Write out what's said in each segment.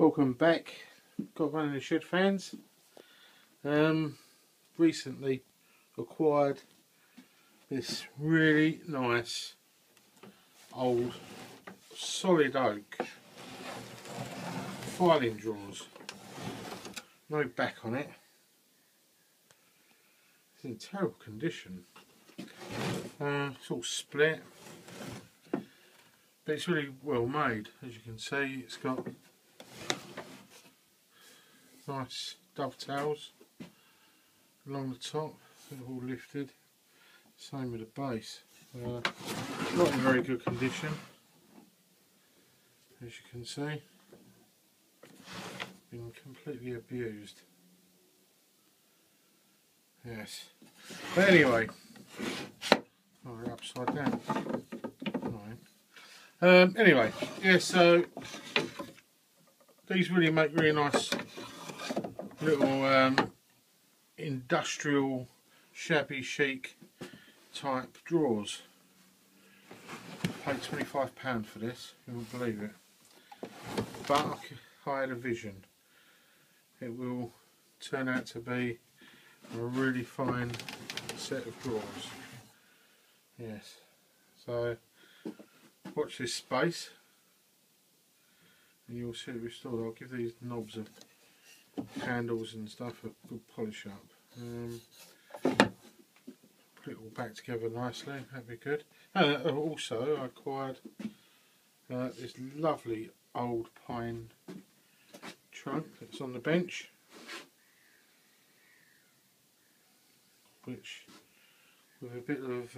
Welcome back, Got One in the Shed fans. Recently acquired this really nice old solid oak filing drawers. No back on it. It's in terrible condition. It's all split, but it's really well made. As you can see, it's got nice dovetails along the top, they're all lifted. Same with the base. Not in very good condition, as you can see. Been completely abused. Yes. But anyway, oh, they're upside down. Right. Anyway, yeah. So these really make really nice little industrial, shabby chic type drawers. Paid £25 for this, you won't believe it. But I had a vision. It will turn out to be a really fine set of drawers. Yes. So watch this space and you'll see it restored. I'll give these knobs of handles and stuff a good polish up. Put it all back together nicely, that'd be good. And also I acquired this lovely old pine trunk that's on the bench, which with a bit of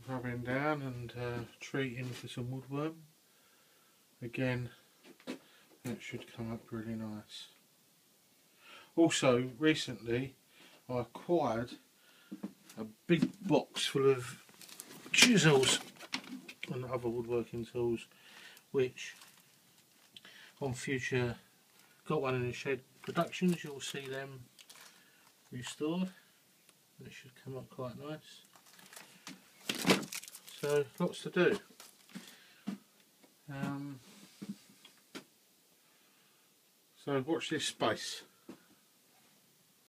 rubbing down and treating for some woodworm, again that should come up really nice. Also recently I acquired a big box full of chisels and other woodworking tools, which on future Got One in the Shed productions you'll see them restored. They should come up quite nice. So lots to do. So watch this space.